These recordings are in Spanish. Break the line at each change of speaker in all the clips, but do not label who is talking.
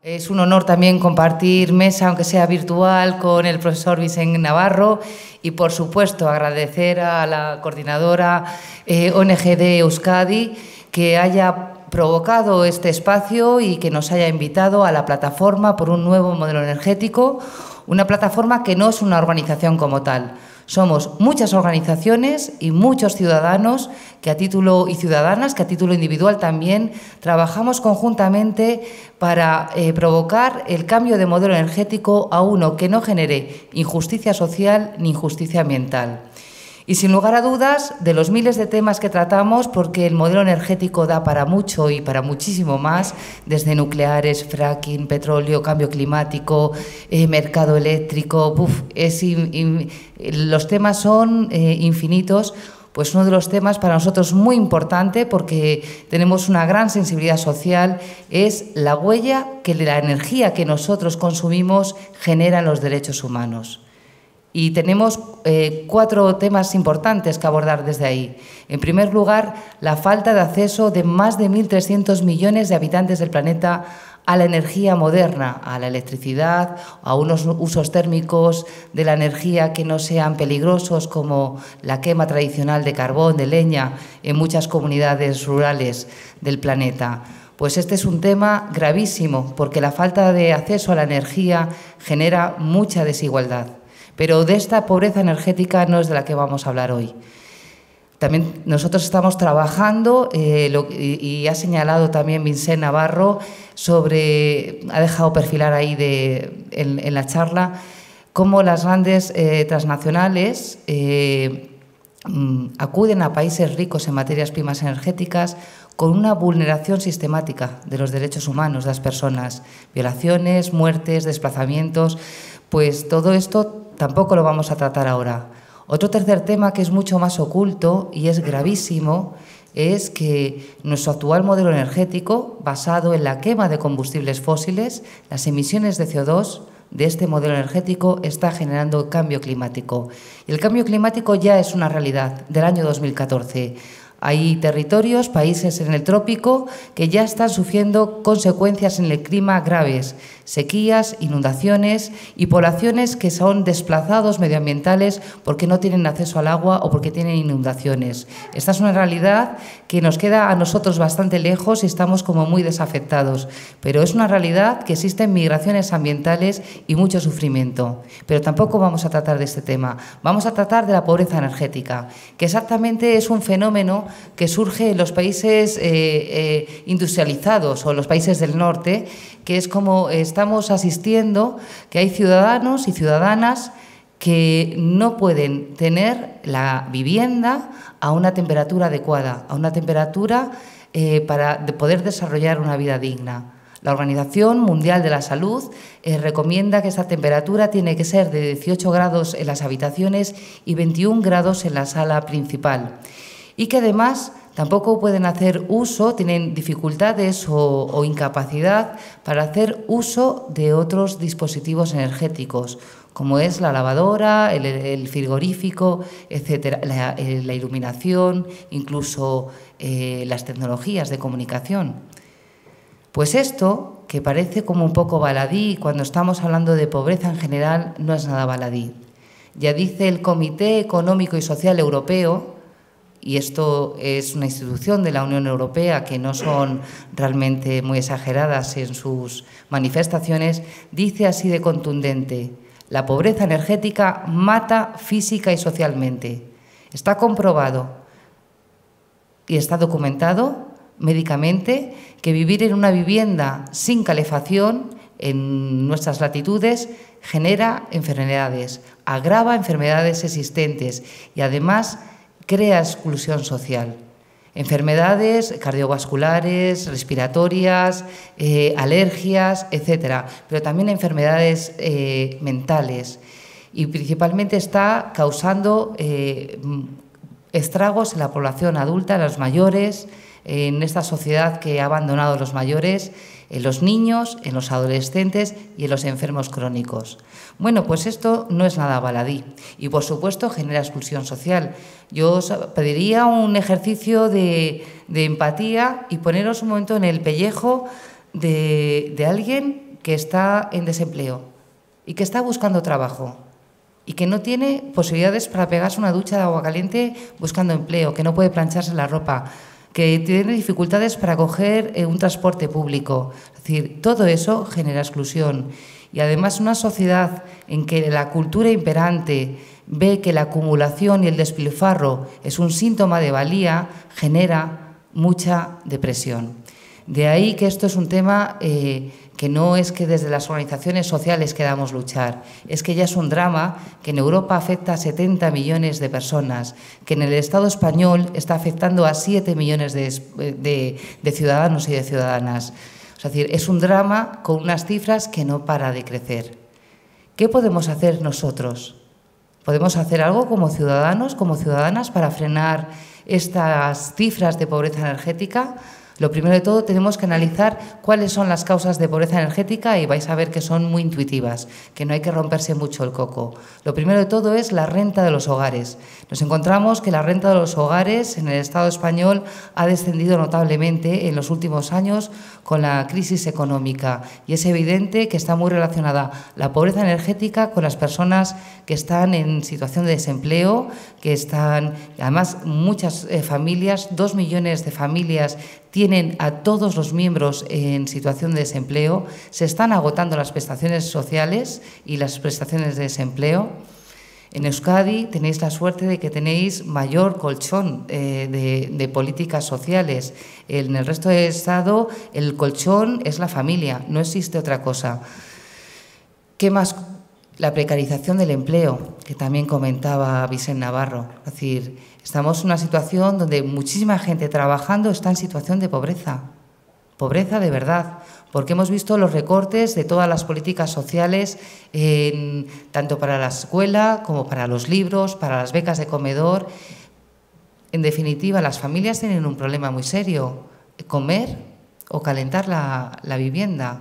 Es un honor también compartir mesa, aunque sea virtual, con el profesor Vicente Navarro y, por supuesto, agradecer a la coordinadora ONG de Euskadi que haya provocado este espacio y que nos haya invitado a la plataforma por un nuevo modelo energético, una plataforma que no es una organización como tal. Somos muchas organizaciones y muchos ciudadanos y ciudadanas que a título individual también trabajamos conjuntamente para provocar el cambio de modelo energético a uno que no genere injusticia social ni injusticia ambiental. Y sin lugar a dudas, de los miles de temas que tratamos, porque el modelo energético da para mucho y para muchísimo más, desde nucleares, fracking, petróleo, cambio climático, mercado eléctrico, los temas son infinitos. Pues uno de los temas para nosotros muy importante, porque tenemos una gran sensibilidad social, es la huella que la energía que nosotros consumimos genera en los derechos humanos. Y tenemos 4 temas importantes que abordar desde ahí. En primer lugar, la falta de acceso de más de 1.300 millones de habitantes del planeta a la energía moderna, a la electricidad, a unos usos térmicos de la energía que no sean peligrosos, como la quema tradicional de carbón, de leña, en muchas comunidades rurales del planeta. Pues este es un tema gravísimo, porque la falta de acceso a la energía genera mucha desigualdad. Pero de esta pobreza energética no es de la que vamos a hablar hoy. También nosotros estamos trabajando, y ha señalado también Vicente Navarro, ha dejado perfilar ahí en la charla, cómo las grandes transnacionales acuden a países ricos en materias primas energéticas con una vulneración sistemática de los derechos humanos de las personas, violaciones, muertes, desplazamientos. Pues todo esto tampoco lo vamos a tratar ahora. Otro tercer tema que es mucho más oculto y es gravísimo es que nuestro actual modelo energético, basado en la quema de combustibles fósiles, las emisiones de CO2 de este modelo energético está generando cambio climático. Y el cambio climático ya es una realidad del año 2014. Hay territorios, países en el trópico, que ya están sufriendo consecuencias en el clima graves, sequías, inundaciones y poblaciones que son desplazados medioambientales porque no tienen acceso al agua o porque tienen inundaciones. Esta es una realidad que nos queda a nosotros bastante lejos y estamos como muy desafectados, pero es una realidad que existen migraciones ambientales y mucho sufrimiento. Pero tampoco vamos a tratar de este tema, vamos a tratar de la pobreza energética, que exactamente es un fenómeno que surge en los países industrializados o en los países del norte, que es como estamos asistiendo, que hay ciudadanos y ciudadanas que no pueden tener la vivienda a una temperatura adecuada, a una temperatura para poder desarrollar una vida digna. La Organización Mundial de la Salud recomienda que esa temperatura tiene que ser de 18 grados en las habitaciones y 21 grados en la sala principal. Y que además tampoco pueden hacer uso, tienen dificultades o incapacidad para hacer uso de otros dispositivos energéticos, como es la lavadora, el frigorífico, etcétera, la iluminación, incluso las tecnologías de comunicación. Pues esto, que parece como un poco baladí cuando estamos hablando de pobreza en general, no es nada baladí. Ya dice el Comité Económico y Social Europeo, y esto es una institución de la Unión Europea que no son realmente muy exageradas en sus manifestaciones, dice así de contundente: la pobreza energética mata física y socialmente. Está comprobado y está documentado médicamente que vivir en una vivienda sin calefacción en nuestras latitudes genera enfermedades, agrava enfermedades existentes y además crea exclusión social. Enfermedades cardiovasculares, respiratorias, alergias, etcétera, pero también enfermedades mentales. Y principalmente está causando estragos en la población adulta, en los mayores, en esta sociedad que ha abandonado a los mayores, en los niños, en los adolescentes y en los enfermos crónicos. Bueno, pues esto no es nada baladí y, por supuesto, genera exclusión social. Yo os pediría un ejercicio de empatía y poneros un momento en el pellejo de alguien que está en desempleo y que está buscando trabajo y que no tiene posibilidades para pegarse una ducha de agua caliente buscando empleo, que no puede plancharse la ropa, que tiene dificultades para coger un transporte público. Es decir, todo eso genera exclusión. Y además una sociedad en que la cultura imperante ve que la acumulación y el despilfarro es un síntoma de valía, genera mucha depresión. De ahí que esto es un tema que no es que desde las organizaciones sociales queramos luchar, es que ya es un drama que en Europa afecta a 70 millones de personas, que en el Estado español está afectando a 7 millones de ciudadanos y de ciudadanas. Es decir, es un drama con unas cifras que no para de crecer. ¿Qué podemos hacer nosotros? ¿Podemos hacer algo como ciudadanos, como ciudadanas, para frenar estas cifras de pobreza energética? Lo primero de todo, tenemos que analizar cuáles son las causas de pobreza energética y vais a ver que son muy intuitivas, que no hay que romperse mucho el coco. Lo primero de todo es la renta de los hogares. Nos encontramos que la renta de los hogares en el Estado español ha descendido notablemente en los últimos años con la crisis económica y es evidente que está muy relacionada la pobreza energética con las personas que están en situación de desempleo, que están, además muchas familias, 2 millones de familias tienen a todos los miembros en situación de desempleo, se están agotando las prestaciones sociales y las prestaciones de desempleo. En Euskadi tenéis la suerte de que tenéis mayor colchón de políticas sociales. En el resto del Estado el colchón es la familia, no existe otra cosa. ¿Qué más? La precarización del empleo, que también comentaba Vicente Navarro. Es decir, estamos en una situación donde muchísima gente trabajando está en situación de pobreza. Pobreza de verdad, porque hemos visto los recortes de todas las políticas sociales, tanto para la escuela como para los libros, para las becas de comedor. En definitiva, las familias tienen un problema muy serio, comer o calentar la vivienda.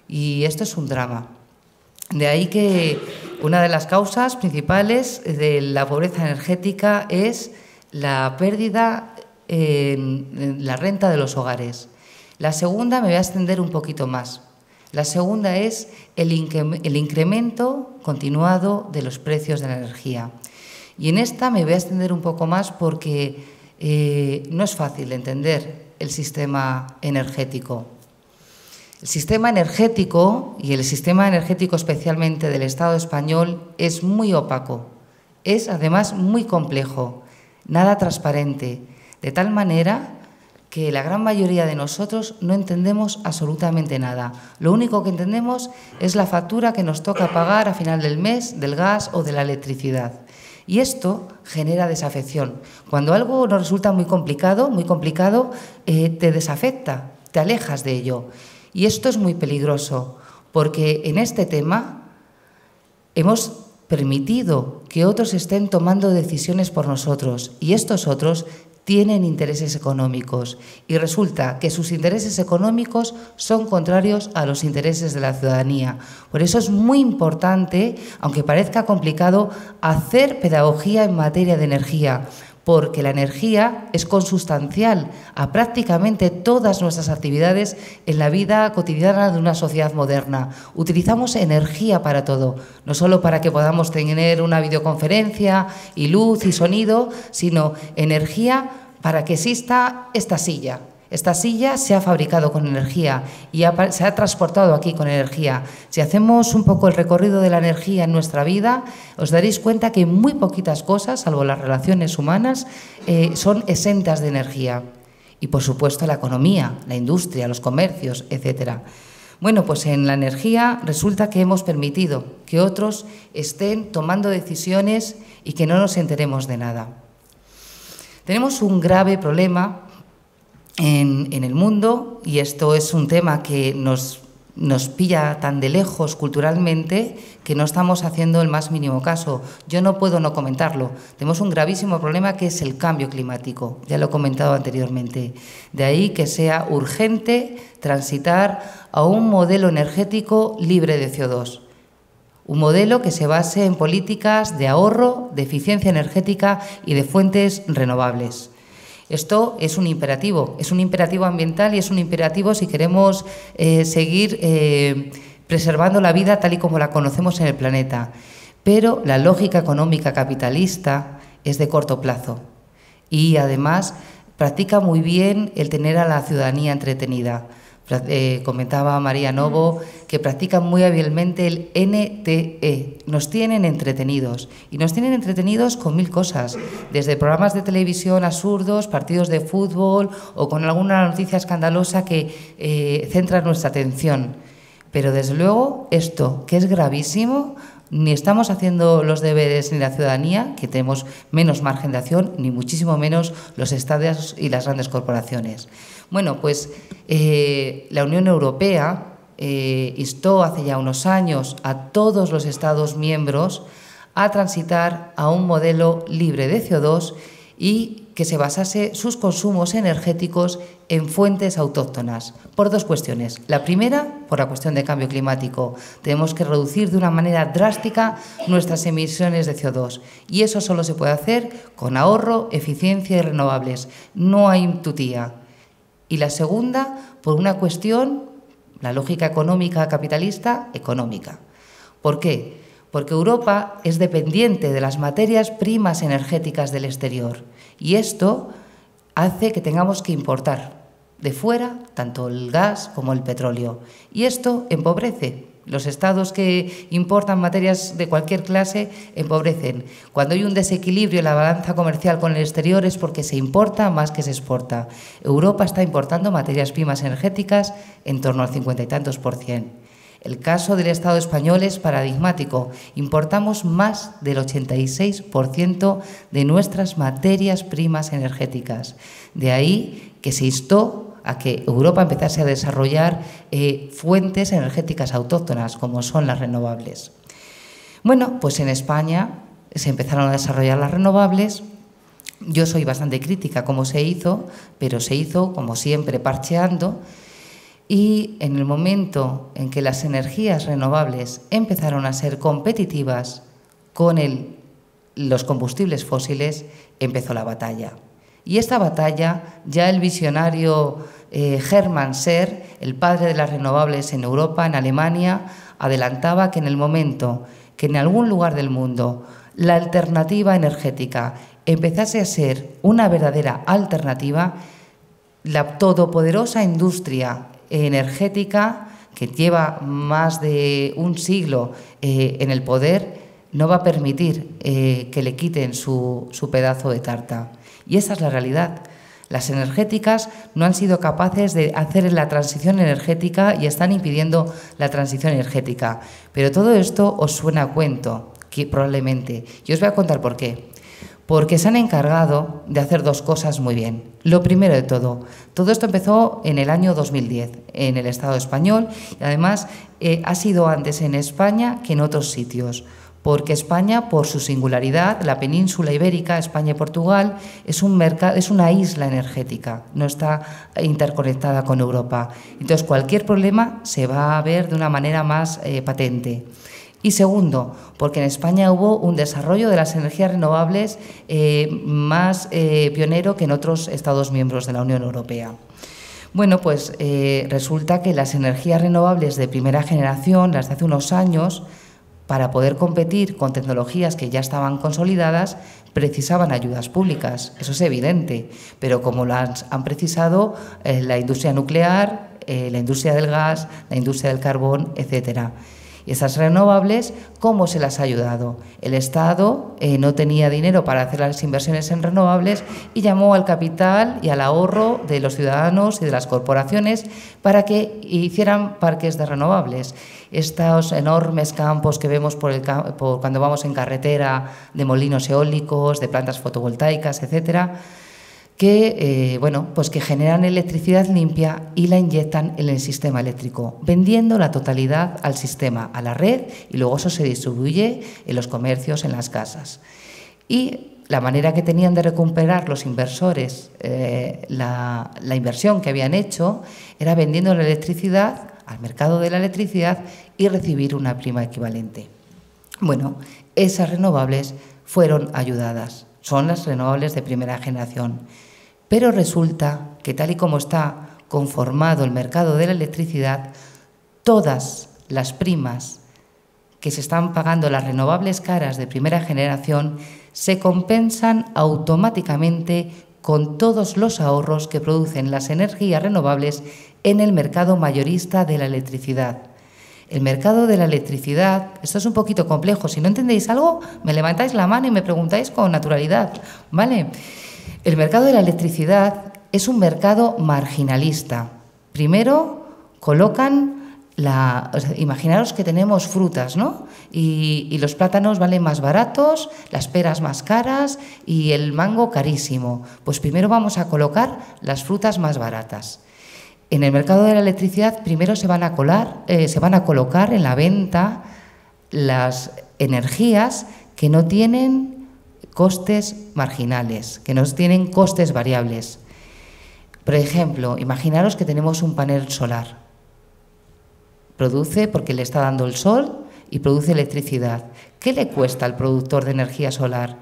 Y esto es un drama. De ahí que una de las causas principales de la pobreza energética es la pérdida en la renta de los hogares. La segunda me voy a extender un poquito más. La segunda es el incremento continuado de los precios de la energía. Y en esta me voy a extender un poco más porque no es fácil de entender el sistema energético. El sistema energético, y el sistema energético especialmente del Estado español, es muy opaco, es además muy complejo, nada transparente, de tal manera que la gran mayoría de nosotros no entendemos absolutamente nada. Lo único que entendemos es la factura que nos toca pagar a final del mes del gas o de la electricidad. Y esto genera desafección. Cuando algo nos resulta muy complicado, te desafecta, te alejas de ello. Y esto es muy peligroso, porque en este tema hemos permitido que otros estén tomando decisiones por nosotros y estos otros tienen intereses económicos y resulta que sus intereses económicos son contrarios a los intereses de la ciudadanía. Por eso es muy importante, aunque parezca complicado, hacer pedagogía en materia de energía, porque la energía es consustancial a prácticamente todas nuestras actividades en la vida cotidiana de una sociedad moderna. Utilizamos energía para todo, no solo para que podamos tener una videoconferencia y luz y sonido, sino energía para que exista esta silla. Esta silla se ha fabricado con energía y se ha transportado aquí con energía. Si hacemos un poco el recorrido de la energía en nuestra vida, os daréis cuenta que muy poquitas cosas, salvo las relaciones humanas, son exentas de energía. Y, por supuesto, la economía, la industria, los comercios, etcétera. Bueno, pues en la energía resulta que hemos permitido que otros estén tomando decisiones y que no nos enteremos de nada. Tenemos un grave problema en el mundo, y esto es un tema que nos pilla tan de lejos culturalmente que no estamos haciendo el más mínimo caso. Yo no puedo no comentarlo. Tenemos un gravísimo problema que es el cambio climático, ya lo he comentado anteriormente. De ahí que sea urgente transitar a un modelo energético libre de CO2. Un modelo que se base en políticas de ahorro, de eficiencia energética y de fuentes renovables. Esto es un imperativo ambiental y es un imperativo si queremos seguir preservando la vida tal y como la conocemos en el planeta. Pero la lógica económica capitalista es de corto plazo y además practica muy bien el tener a la ciudadanía entretenida. Comentaba María Novo que practican muy hábilmente el NTE, nos tienen entretenidos y nos tienen entretenidos con mil cosas, desde programas de televisión absurdos, partidos de fútbol o con alguna noticia escandalosa que centra nuestra atención. Pero desde luego esto, que es gravísimo, ni estamos haciendo los deberes ni la ciudadanía, que tenemos menos margen de acción, ni muchísimo menos los estados y las grandes corporaciones. Bueno, pues la Unión Europea instó hace ya unos años a todos los Estados miembros a transitar a un modelo libre de CO2 y que se basase sus consumos energéticos en fuentes autóctonas, por dos cuestiones. La primera, por la cuestión de cambio climático. Tenemos que reducir de una manera drástica nuestras emisiones de CO2 y eso solo se puede hacer con ahorro, eficiencia y renovables. No hay tutía. Y la segunda, por una cuestión, la lógica económica capitalista, económica. ¿Por qué? Porque Europa es dependiente de las materias primas energéticas del exterior y esto hace que tengamos que importar de fuera tanto el gas como el petróleo y esto empobrece. Los estados que importan materias de cualquier clase empobrecen. Cuando hay un desequilibrio en la balanza comercial con el exterior es porque se importa más que se exporta. Europa está importando materias primas energéticas en torno al 50 y tantos %. El caso del Estado español es paradigmático. Importamos más del 86% de nuestras materias primas energéticas. De ahí que se instó a que Europa empezase a desarrollar fuentes energéticas autóctonas, como son las renovables. Bueno, pues en España se empezaron a desarrollar las renovables. Yo soy bastante crítica cómo se hizo, pero se hizo, como siempre, parcheando. Y en el momento en que las energías renovables empezaron a ser competitivas con los combustibles fósiles, empezó la batalla. Y esta batalla, ya el visionario Hermann Scher, el padre de las renovables en Europa, en Alemania, adelantaba que en el momento que en algún lugar del mundo la alternativa energética empezase a ser una verdadera alternativa, la todopoderosa industria energética que lleva más de un siglo en el poder no va a permitir que le quiten su pedazo de tarta. Y esa es la realidad. Las energéticas no han sido capaces de hacer la transición energética y están impidiendo la transición energética. Pero todo esto os suena a cuento, que probablemente. Y os voy a contar por qué. Porque se han encargado de hacer dos cosas muy bien. Lo primero de todo esto empezó en el año 2010 en el Estado español y además ha sido antes en España que en otros sitios, porque España, por su singularidad, la península ibérica, España y Portugal, es una isla energética, no está interconectada con Europa. Entonces, cualquier problema se va a ver de una manera más patente. Y segundo, porque en España hubo un desarrollo de las energías renovables más pionero que en otros Estados miembros de la Unión Europea. Bueno, pues resulta que las energías renovables de primera generación, las de hace unos años, para poder competir con tecnologías que ya estaban consolidadas, precisaban ayudas públicas. Eso es evidente, pero como las han precisado la industria nuclear, la industria del gas, la industria del carbón, etcétera. Y esas renovables, ¿cómo se las ha ayudado? El Estado no tenía dinero para hacer las inversiones en renovables y llamó al capital y al ahorro de los ciudadanos y de las corporaciones para que hicieran parques de renovables. Estos enormes campos que vemos cuando vamos en carretera de molinos eólicos, de plantas fotovoltaicas, etcétera, que generan electricidad limpia y la inyectan en el sistema eléctrico, vendiendo la totalidad al sistema, a la red, y luego eso se distribuye en los comercios, en las casas. Y la manera que tenían de recuperar los inversores la inversión que habían hecho era vendiendo la electricidad al mercado de la electricidad y recibir una prima equivalente. Bueno, esas renovables fueron ayudadas, son las renovables de primera generación. Pero resulta que tal y como está conformado el mercado de la electricidad, todas las primas que se están pagando las renovables caras de primera generación se compensan automáticamente con todos los ahorros que producen las energías renovables en el mercado mayorista de la electricidad. El mercado de la electricidad, esto es un poquito complejo, si no entendéis algo, me levantáis la mano y me preguntáis con naturalidad, ¿vale? El mercado de la electricidad es un mercado marginalista. Primero colocan imaginaros que tenemos frutas, ¿no? Y los plátanos valen más baratos, las peras más caras y el mango carísimo. Pues primero vamos a colocar las frutas más baratas. En el mercado de la electricidad primero se van a colocar en la venta las energías que no tienen costes marginales, que no tienen costes variables. Por ejemplo, imaginaros que tenemos un panel solar. Produce porque le está dando el sol y produce electricidad. ¿Qué le cuesta al productor de energía solar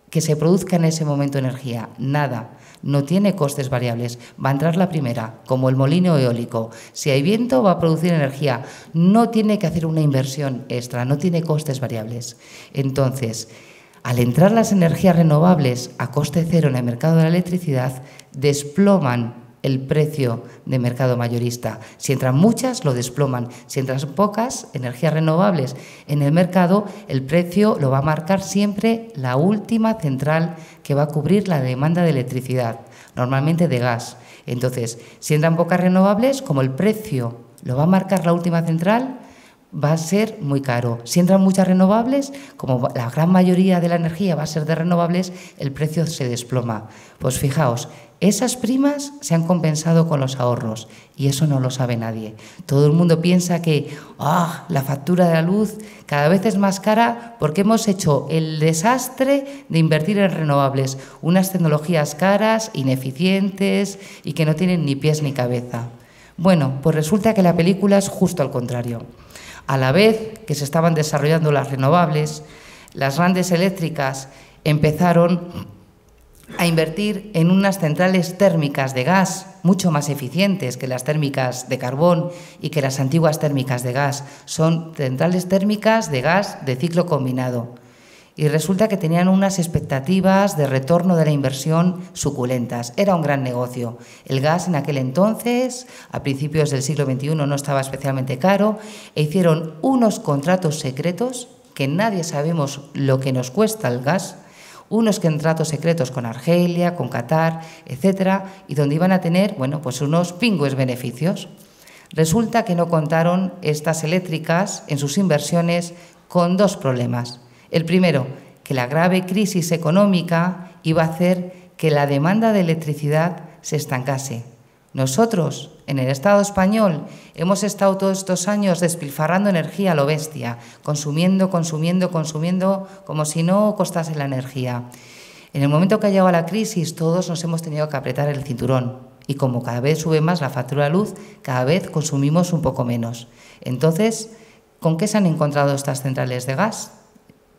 que se produzca en ese momento energía? Nada, no tiene costes variables. Va a entrar la primera, como el molino eólico. Si hay viento, va a producir energía. No tiene que hacer una inversión extra, no tiene costes variables. Entonces, al entrar las energías renovables a coste cero en el mercado de la electricidad, desploman el precio de mercado mayorista. Si entran muchas, lo desploman. Si entran pocas energías renovables en el mercado, el precio lo va a marcar siempre la última central que va a cubrir la demanda de electricidad, normalmente de gas. Entonces, si entran pocas renovables, como el precio lo va a marcar la última central, va a ser muy caro. Si entran muchas renovables, como la gran mayoría de la energía va a ser de renovables, el precio se desploma. Pues fijaos, esas primas se han compensado con los ahorros y eso no lo sabe nadie. Todo el mundo piensa que la factura de la luz cada vez es más cara porque hemos hecho el desastre de invertir en renovables, unas tecnologías caras, ineficientes y que no tienen ni pies ni cabeza. Bueno, pues resulta que la película es justo al contrario. A la vez que se estaban desarrollando las renovables, las grandes eléctricas empezaron a invertir en unas centrales térmicas de gas mucho más eficientes que las térmicas de carbón y que las antiguas térmicas de gas. Son centrales térmicas de gas de ciclo combinado. Y resulta que tenían unas expectativas de retorno de la inversión suculentas. Era un gran negocio. El gas en aquel entonces, a principios del siglo XXI, no estaba especialmente caro e hicieron unos contratos secretos que nadie sabemos lo que nos cuesta el gas, unos contratos secretos con Argelia, con Qatar, etcétera, y donde iban a tener, bueno, pues unos pingües beneficios. Resulta que no contaron estas eléctricas en sus inversiones con dos problemas. El primero, que la grave crisis económica iba a hacer que la demanda de electricidad se estancase. Nosotros, en el Estado español, hemos estado todos estos años despilfarrando energía a lo bestia, consumiendo, como si no costase la energía. En el momento que ha llegado la crisis, todos nos hemos tenido que apretar el cinturón y como cada vez sube más la factura de luz, cada vez consumimos un poco menos. Entonces, ¿con qué se han encontrado estas centrales de gas?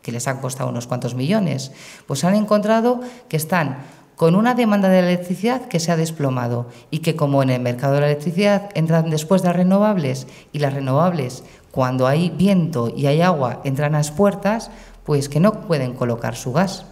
Que les han costado unos cuantos millones. Pues han encontrado que están con una demanda de electricidad que se ha desplomado y que como en el mercado de la electricidad entran después de las renovables y las renovables cuando hay viento y hay agua entran a las puertas, pues que no pueden colocar su gas.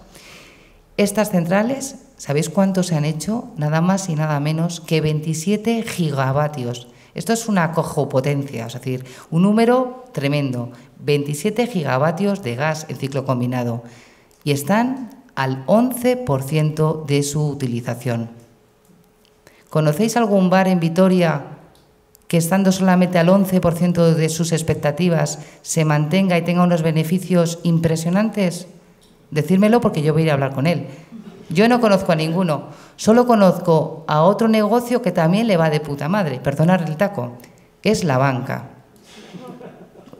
Estas centrales, ¿sabéis cuánto se han hecho? Nada más y nada menos que 27 gigavatios. Esto es una cojopotencia, es decir, un número tremendo, 27 gigavatios de gas en ciclo combinado y están al 11% de su utilización. ¿Conocéis algún bar en Vitoria que estando solamente al 11% de sus expectativas se mantenga y tenga unos beneficios impresionantes? Decírmelo porque yo voy a ir a hablar con él. Yo no conozco a ninguno, solo conozco a otro negocio que también le va de puta madre, perdonad el taco, que es la banca.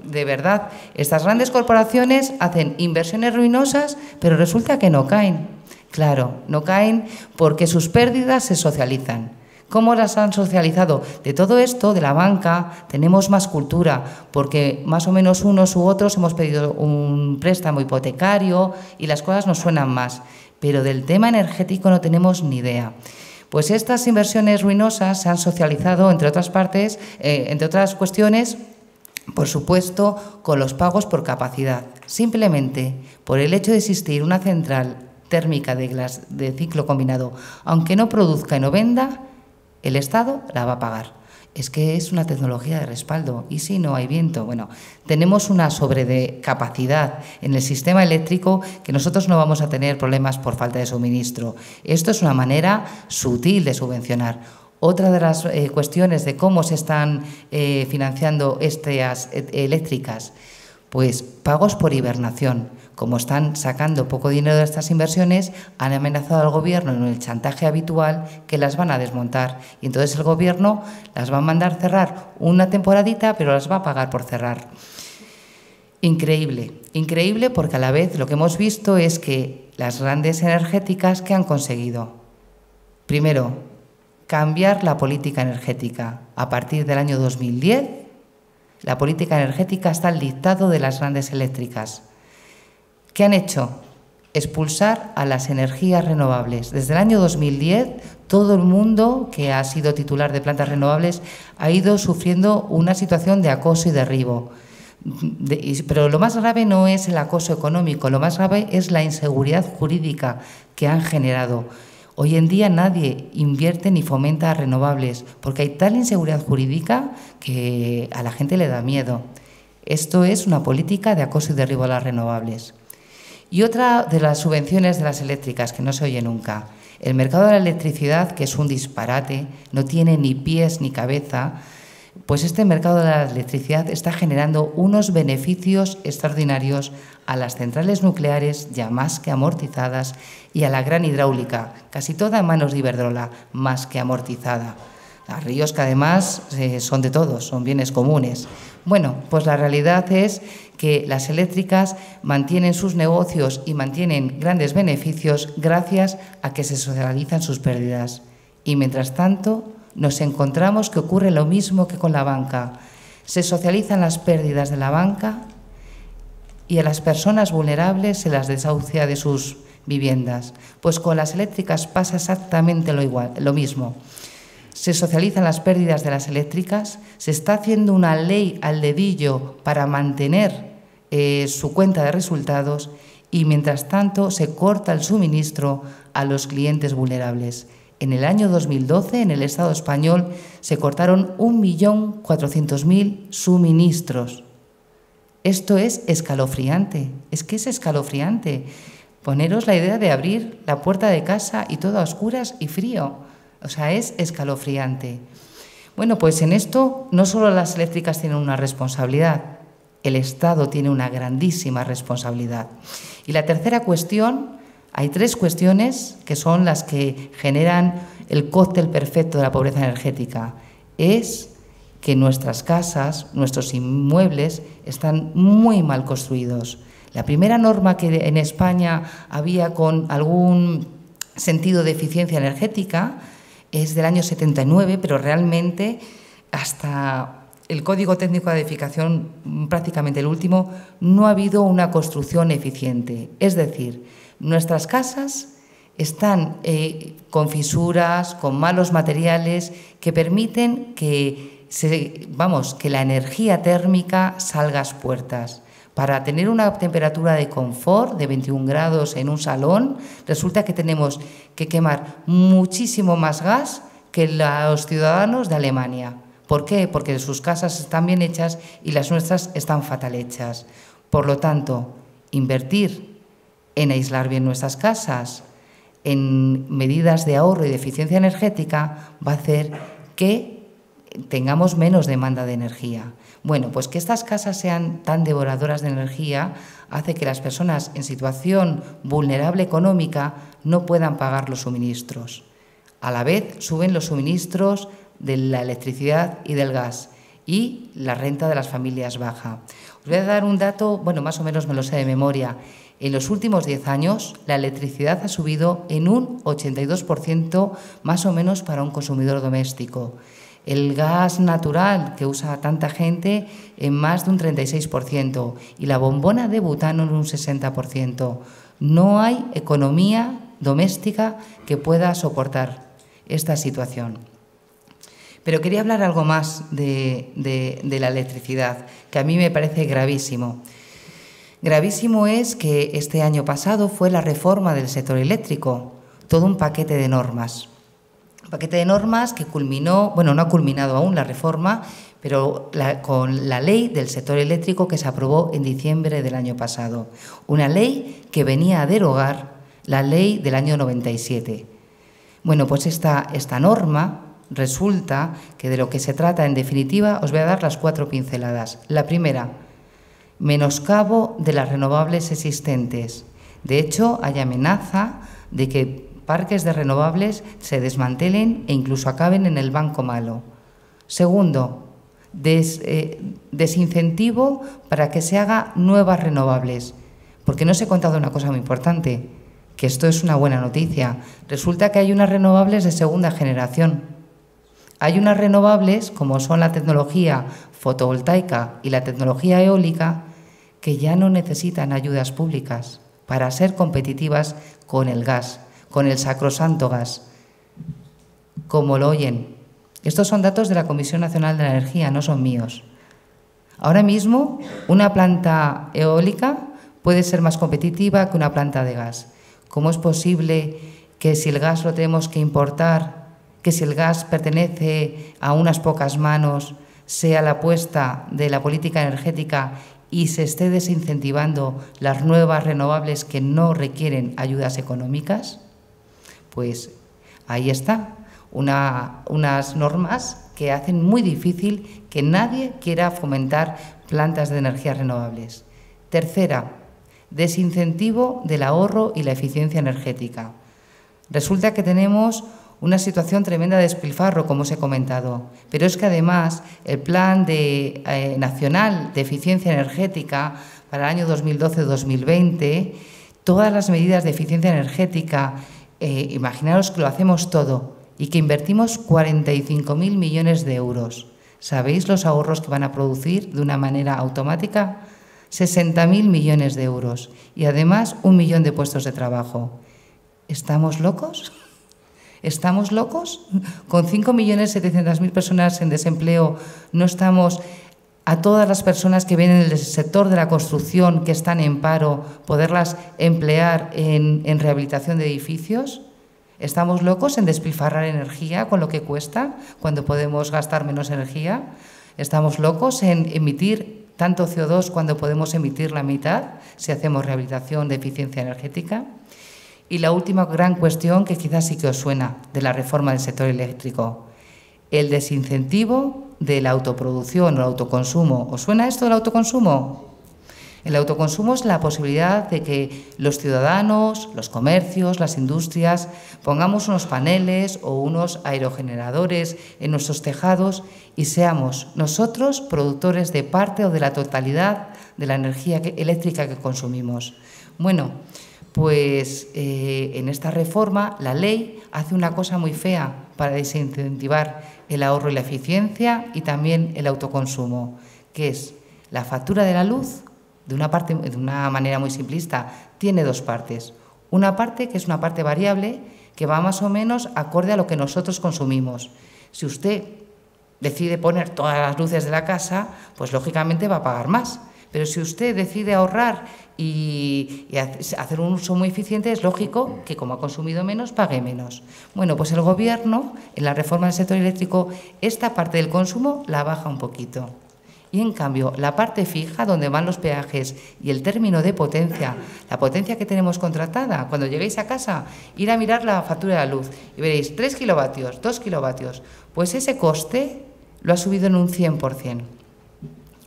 De verdad, estas grandes corporaciones hacen inversiones ruinosas, pero resulta que no caen. Claro, no caen porque sus pérdidas se socializan. ¿Cómo las han socializado? De todo esto, de la banca, tenemos más cultura, porque más o menos unos u otros hemos pedido un préstamo hipotecario y las cosas nos suenan más. Pero del tema energético no tenemos ni idea. Pues estas inversiones ruinosas se han socializado, entre otras cuestiones, por supuesto, con los pagos por capacidad. Simplemente por el hecho de existir una central térmica de ciclo combinado, aunque no produzca y no venda, el Estado la va a pagar. Es que es una tecnología de respaldo. ¿Y si no hay viento? Bueno, tenemos una sobrecapacidad en el sistema eléctrico que nosotros no vamos a tener problemas por falta de suministro. Esto es una manera sutil de subvencionar. Otra de las cuestiones de cómo se están financiando estas eléctricas, pues pagos por hibernación. Como están sacando poco dinero de estas inversiones, han amenazado al Gobierno en el chantaje habitual que las van a desmontar. Y entonces el Gobierno las va a mandar cerrar una temporadita, pero las va a pagar por cerrar. Increíble, increíble, porque a la vez lo que hemos visto es que las grandes energéticas, ¿qué han conseguido? Primero, cambiar la política energética. A partir del año 2010, la política energética está al dictado de las grandes eléctricas. ¿Qué han hecho? Expulsar a las energías renovables. Desde el año 2010, todo el mundo que ha sido titular de plantas renovables ha ido sufriendo una situación de acoso y derribo. Pero lo más grave no es el acoso económico, lo más grave es la inseguridad jurídica que han generado. Hoy en día nadie invierte ni fomenta renovables porque hay tal inseguridad jurídica que a la gente le da miedo. Esto es una política de acoso y derribo a las renovables. Y otra de las subvenciones de las eléctricas que no se oye nunca. El mercado de la electricidad, que es un disparate, no tiene ni pies ni cabeza, pues este mercado de la electricidad está generando unos beneficios extraordinarios a las centrales nucleares ya más que amortizadas y a la gran hidráulica, casi toda en manos de Iberdrola, más que amortizada. A ríos que además son de todos, son bienes comunes. Bueno, pues la realidad es que las eléctricas mantienen sus negocios y mantienen grandes beneficios gracias a que se socializan sus pérdidas. Y mientras tanto, nos encontramos que ocurre lo mismo que con la banca. Se socializan las pérdidas de la banca y a las personas vulnerables se las desahucia de sus viviendas. Pues con las eléctricas pasa exactamente lo mismo. Se socializan las pérdidas de las eléctricas, se está haciendo una ley al dedillo para mantener su cuenta de resultados y, mientras tanto, se corta el suministro a los clientes vulnerables. En el año 2012, en el Estado español, se cortaron 1.400.000 suministros. Esto es escalofriante, es que es escalofriante. Poneros la idea de abrir la puerta de casa y todo a oscuras y frío. O sea, es escalofriante. Bueno, pues en esto no solo las eléctricas tienen una responsabilidad, el Estado tiene una grandísima responsabilidad. Y la tercera cuestión, hay tres cuestiones que son las que generan el cóctel perfecto de la pobreza energética. Es que nuestras casas, nuestros inmuebles, están muy mal construidos. La primera norma que en España había con algún sentido de eficiencia energética es del año 79, pero realmente hasta el Código Técnico de Edificación, prácticamente el último, no ha habido una construcción eficiente. Es decir, nuestras casas están con fisuras, con malos materiales que permiten que la energía térmica salga a las puertas. Para tener una temperatura de confort de 21 grados en un salón, resulta que tenemos que quemar muchísimo más gas que los ciudadanos de Alemania. ¿Por qué? Porque sus casas están bien hechas y las nuestras están fatal hechas. Por lo tanto, invertir en aislar bien nuestras casas, en medidas de ahorro y de eficiencia energética, va a hacer que tengamos menos demanda de energía. Bueno, pues que estas casas sean tan devoradoras de energía hace que las personas en situación vulnerable económica no puedan pagar los suministros. A la vez suben los suministros de la electricidad y del gas y la renta de las familias baja. Os voy a dar un dato, bueno, más o menos me lo sé de memoria. En los últimos 10 años la electricidad ha subido en un 82% más o menos para un consumidor doméstico. El gas natural que usa tanta gente en más de un 36% y la bombona de butano en un 60%. No hay economía doméstica que pueda soportar esta situación. Pero quería hablar algo más de la electricidad, que a mí me parece gravísimo. Gravísimo es que este año pasado fue la reforma del sector eléctrico, todo un paquete de normas. Un paquete de normas que culminó, bueno, no ha culminado aún la reforma, pero con la ley del sector eléctrico que se aprobó en diciembre del año pasado. Una ley que venía a derogar la ley del año 97. Bueno, pues esta norma resulta que de lo que se trata, en definitiva, os voy a dar las 4 pinceladas. La primera, menoscabo de las renovables existentes. De hecho, hay amenaza de que parques de renovables se desmantelen e incluso acaben en el banco malo. Segundo, desincentivo para que se haga nuevas renovables. Porque no os he contado una cosa muy importante, que esto es una buena noticia. Resulta que hay unas renovables de segunda generación. Hay unas renovables, como son la tecnología fotovoltaica y la tecnología eólica, que ya no necesitan ayudas públicas para ser competitivas con el gas, con el sacrosanto gas, como lo oyen. Estos son datos de la Comisión Nacional de la Energía, no son míos. Ahora mismo, una planta eólica puede ser más competitiva que una planta de gas. ¿Cómo es posible que si el gas lo tenemos que importar, que si el gas pertenece a unas pocas manos, sea la apuesta de la política energética y se esté desincentivando las nuevas renovables que no requieren ayudas económicas? Pues ahí está, unas normas que hacen muy difícil que nadie quiera fomentar plantas de energías renovables. Tercera, desincentivo del ahorro y la eficiencia energética. Resulta que tenemos una situación tremenda de despilfarro, como os he comentado, pero es que además el Plan Nacional de Eficiencia Energética para el año 2012-2020, todas las medidas de eficiencia energética, imaginaros que lo hacemos todo y que invertimos 45.000 millones de euros. ¿Sabéis los ahorros que van a producir de una manera automática? 60.000 millones de euros y además 1 millón de puestos de trabajo. ¿Estamos locos? ¿Estamos locos? Con 5.700.000 personas en desempleo, ¿no estamos a todas las personas que vienen del sector de la construcción, que están en paro, poderlas emplear en rehabilitación de edificios? ¿Estamos locos en despilfarrar energía con lo que cuesta, cuando podemos gastar menos energía? ¿Estamos locos en emitir tanto CO2 cuando podemos emitir la mitad si hacemos rehabilitación de eficiencia energética? Y la última gran cuestión, que quizás sí que os suena, de la reforma del sector eléctrico, el desincentivo de la autoproducción o el autoconsumo. ¿Os suena esto del autoconsumo? El autoconsumo es la posibilidad de que los ciudadanos, los comercios, las industrias, pongamos unos paneles o unos aerogeneradores en nuestros tejados y seamos nosotros productores de parte o de la totalidad de la energía eléctrica que consumimos. Bueno, pues en esta reforma la ley hace una cosa muy fea para desincentivar el ahorro y la eficiencia y también el autoconsumo, que es la factura de la luz, de una manera muy simplista, tiene 2 partes. Una parte que es una parte variable que va más o menos acorde a lo que nosotros consumimos. Si usted decide poner todas las luces de la casa, pues lógicamente va a pagar más. Pero si usted decide ahorrar y hacer un uso muy eficiente, es lógico que como ha consumido menos, pague menos. Bueno, pues el Gobierno, en la reforma del sector eléctrico, esta parte del consumo la baja un poquito. Y en cambio, la parte fija, donde van los peajes y el término de potencia, la potencia que tenemos contratada, cuando lleguéis a casa, ir a mirar la factura de la luz y veréis 3 kilovatios, 2 kilovatios, pues ese coste lo ha subido en un 100%.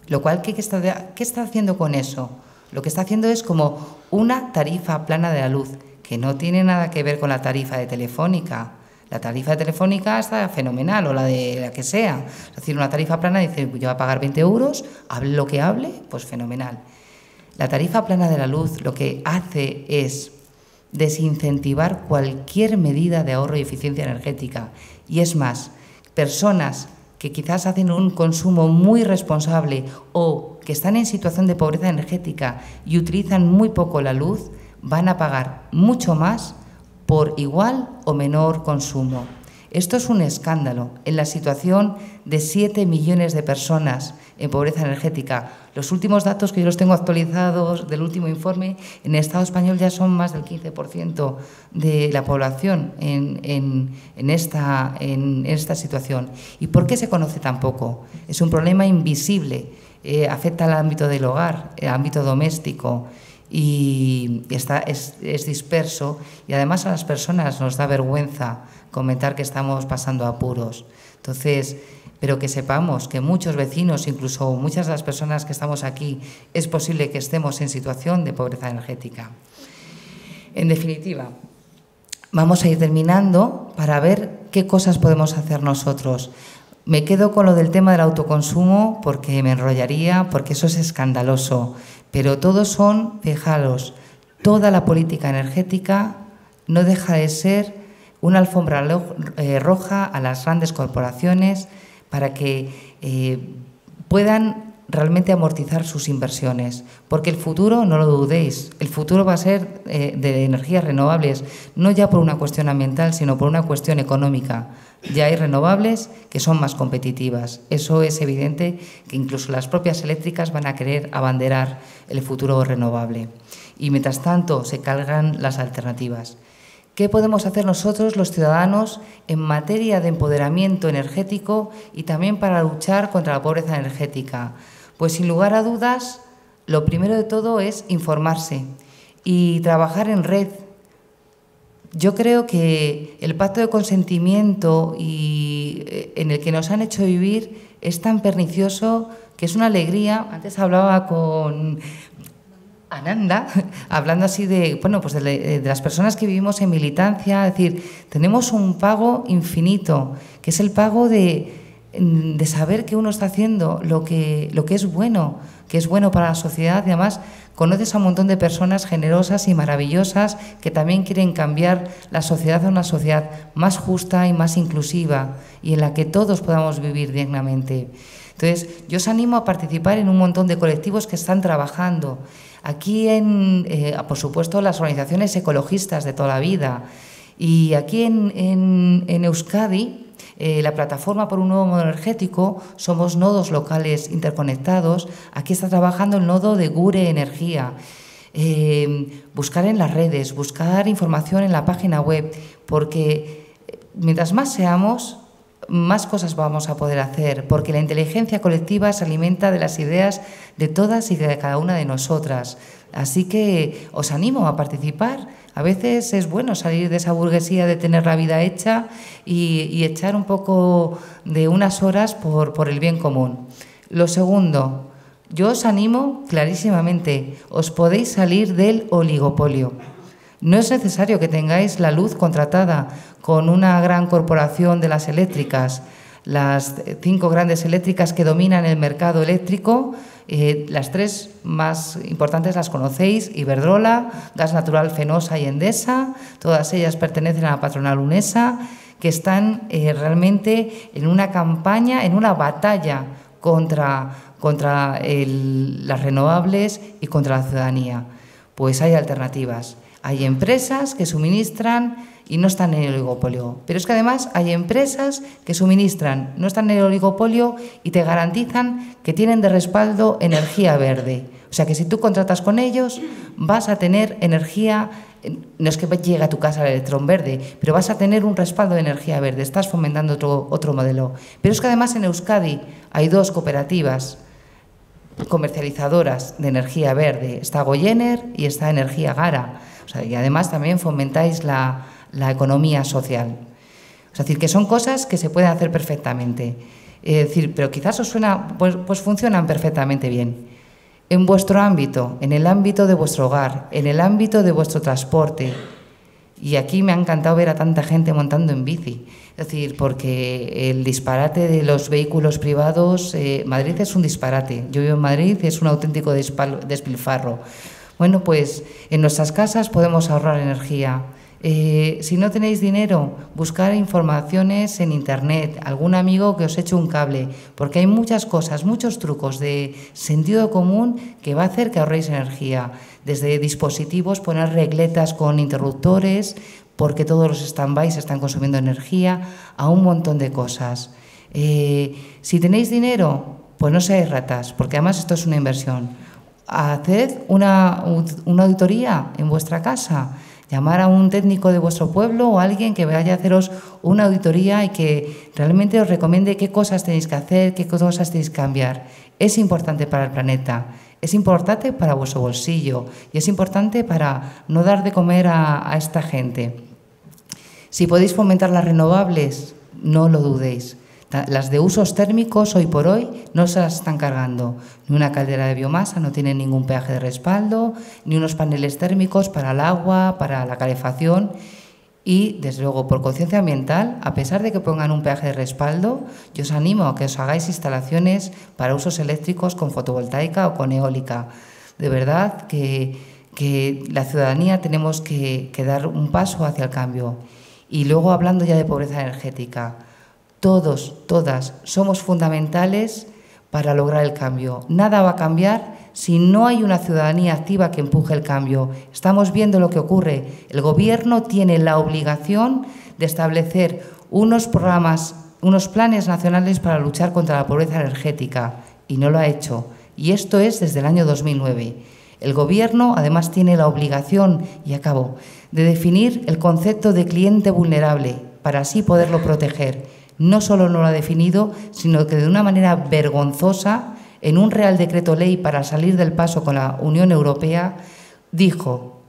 Lo cual, ¿qué está haciendo con eso? Lo que está haciendo es como una tarifa plana de la luz, que no tiene nada que ver con la tarifa de Telefónica. La tarifa de Telefónica está fenomenal, o la de la que sea. Es decir, una tarifa plana dice, yo voy a pagar 20 euros, hable lo que hable, pues fenomenal. La tarifa plana de la luz lo que hace es desincentivar cualquier medida de ahorro y eficiencia energética. Y es más, personas que quizás hacen un consumo muy responsable o que están en situación de pobreza energética y utilizan muy poco la luz, van a pagar mucho más por igual o menor consumo. Esto es un escándalo en la situación de 7 millones de personas en pobreza energética. Los últimos datos que yo los tengo actualizados del último informe, en el Estado español ya son más del 15% de la población en esta situación. ¿Y por qué se conoce tan poco? Es un problema invisible, afecta al ámbito del hogar, al ámbito doméstico, y es disperso, y además a las personas nos da vergüenza comentar que estamos pasando apuros. Entonces, pero que sepamos que muchos vecinos, incluso muchas de las personas que estamos aquí, es posible que estemos en situación de pobreza energética. En definitiva, vamos a ir terminando para ver qué cosas podemos hacer nosotros. Me quedo con lo del tema del autoconsumo porque me enrollaría, porque eso es escandaloso. Pero todos son, fijaros, toda la política energética no deja de ser una alfombra roja a las grandes corporaciones para que puedan realmente amortizar sus inversiones. Porque el futuro, no lo dudéis, el futuro va a ser de energías renovables, no ya por una cuestión ambiental, sino por una cuestión económica. Ya hay renovables que son más competitivas. Eso es evidente, que incluso las propias eléctricas van a querer abanderar el futuro renovable. Y mientras tanto se cargan las alternativas. ¿Qué podemos hacer nosotros, los ciudadanos, en materia de empoderamiento energético y también para luchar contra la pobreza energética? Pues sin lugar a dudas, lo primero de todo es informarse y trabajar en red. Yo creo que el pacto de consentimiento en el que nos han hecho vivir es tan pernicioso que es una alegría. Antes hablaba con Ananda, hablando así de, bueno, pues de las personas que vivimos en militancia, es decir, tenemos un pago infinito, que es el pago de saber que uno está haciendo lo que es bueno para la sociedad, y además conoces a un montón de personas generosas y maravillosas que también quieren cambiar la sociedad a una sociedad más justa y más inclusiva y en la que todos podamos vivir dignamente. Entonces, yo os animo a participar en un montón de colectivos que están trabajando. Aquí, por supuesto, las organizaciones ecologistas de toda la vida. Y aquí en Euskadi, la plataforma por un nuevo modelo energético, somos nodos locales interconectados. Aquí está trabajando el nodo de Gure Energía. Buscar en las redes, buscar información en la página web, porque mientras más seamos, más cosas vamos a poder hacer, porque la inteligencia colectiva se alimenta de las ideas de todas y de cada una de nosotras. Así que os animo a participar. A veces es bueno salir de esa burguesía de tener la vida hecha y echar un poco de unas horas por el bien común. Lo segundo, yo os animo clarísimamente, os podéis salir del oligopolio. No es necesario que tengáis la luz contratada con una gran corporación de las eléctricas. Las 5 grandes eléctricas que dominan el mercado eléctrico, las 3 más importantes las conocéis: Iberdrola, Gas Natural Fenosa y Endesa. Todas ellas pertenecen a la patronal Unesa, que están realmente en una campaña, en una batalla contra las renovables y contra la ciudadanía. Pues hay alternativas. Hay empresas que suministran y no están en el oligopolio. Pero es que además hay empresas que suministran, no están en el oligopolio y te garantizan que tienen de respaldo energía verde. O sea que si tú contratas con ellos vas a tener energía, no es que llegue a tu casa el electrón verde, pero vas a tener un respaldo de energía verde, estás fomentando otro modelo. Pero es que además en Euskadi hay 2 cooperativas comercializadoras de energía verde, está Goyener y está Energía Gara. O sea, y además también fomentáis la economía social. Es decir, que son cosas que se pueden hacer perfectamente. Es decir, pero quizás os suena, pues funcionan perfectamente bien. En vuestro ámbito, en el ámbito de vuestro hogar, en el ámbito de vuestro transporte. Y aquí me ha encantado ver a tanta gente montando en bici. Es decir, porque el disparate de los vehículos privados, Madrid es un disparate. Yo vivo en Madrid y es un auténtico despilfarro. Bueno, pues en nuestras casas podemos ahorrar energía. Si no tenéis dinero, buscar informaciones en Internet, algún amigo que os eche un cable, porque hay muchas cosas, muchos trucos de sentido común que va a hacer que ahorréis energía. Desde dispositivos, poner regletas con interruptores, porque todos los stand-by están consumiendo energía, a un montón de cosas. Si tenéis dinero, pues no seáis ratas, porque además esto es una inversión. Haced una auditoría en vuestra casa, llamar a un técnico de vuestro pueblo o a alguien que vaya a haceros una auditoría y que realmente os recomiende qué cosas tenéis que hacer, qué cosas tenéis que cambiar. Es importante para el planeta, es importante para vuestro bolsillo y es importante para no dar de comer a esta gente. Si podéis fomentar las renovables, no lo dudéis. Las de usos térmicos, hoy por hoy, no se las están cargando. Ni una caldera de biomasa no tiene ningún peaje de respaldo, ni unos paneles térmicos para el agua, para la calefacción. Y, desde luego, por conciencia ambiental, a pesar de que pongan un peaje de respaldo, yo os animo a que os hagáis instalaciones para usos eléctricos con fotovoltaica o con eólica. De verdad que la ciudadanía tenemos que dar un paso hacia el cambio. Y luego, hablando ya de pobreza energética, todos, todas, somos fundamentales para lograr el cambio. Nada va a cambiar si no hay una ciudadanía activa que empuje el cambio. Estamos viendo lo que ocurre. El Gobierno tiene la obligación de establecer unos programas, unos planes nacionales para luchar contra la pobreza energética, y no lo ha hecho. Y esto es desde el año 2009. El Gobierno, además, tiene la obligación, y acabo, de definir el concepto de cliente vulnerable para así poderlo proteger. No solo no lo ha definido, sino que de una manera vergonzosa, en un Real Decreto Ley para salir del paso con la Unión Europea, dijo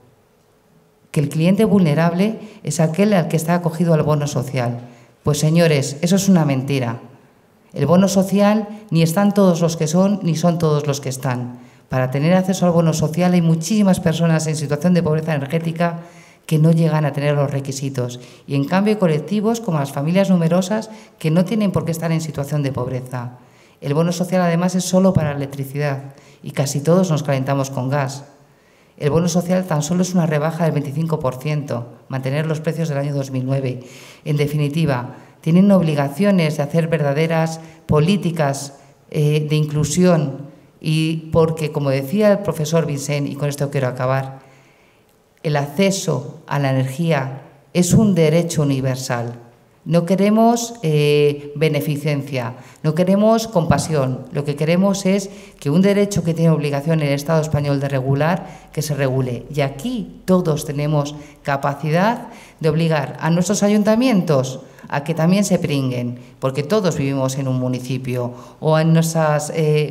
que el cliente vulnerable es aquel al que está acogido al bono social. Pues, señores, eso es una mentira. El bono social ni están todos los que son, ni son todos los que están. Para tener acceso al bono social hay muchísimas personas en situación de pobreza energética que no llegan a tener los requisitos. Y, en cambio, hay colectivos como las familias numerosas que no tienen por qué estar en situación de pobreza. El bono social, además, es solo para la electricidad y casi todos nos calentamos con gas. El bono social tan solo es una rebaja del 25%, mantener los precios del año 2009. En definitiva, tienen obligaciones de hacer verdaderas políticas de inclusión y porque, como decía el profesor Vicent, y con esto quiero acabar, el acceso a la energía es un derecho universal. No queremos beneficencia, no queremos compasión. Lo que queremos es que un derecho que tiene obligación el Estado español de regular, que se regule. Y aquí todos tenemos capacidad de obligar a nuestros ayuntamientos a que también se pringuen, porque todos vivimos en un municipio o en nuestras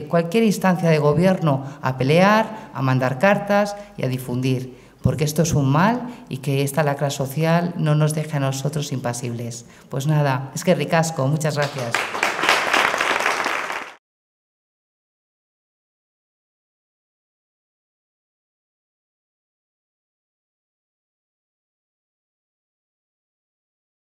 cualquier instancia de gobierno, a pelear, a mandar cartas y a difundir. Porque esto es un mal y que esta lacra social no nos deja a nosotros impasibles. Pues nada, es que ricasco, muchas gracias.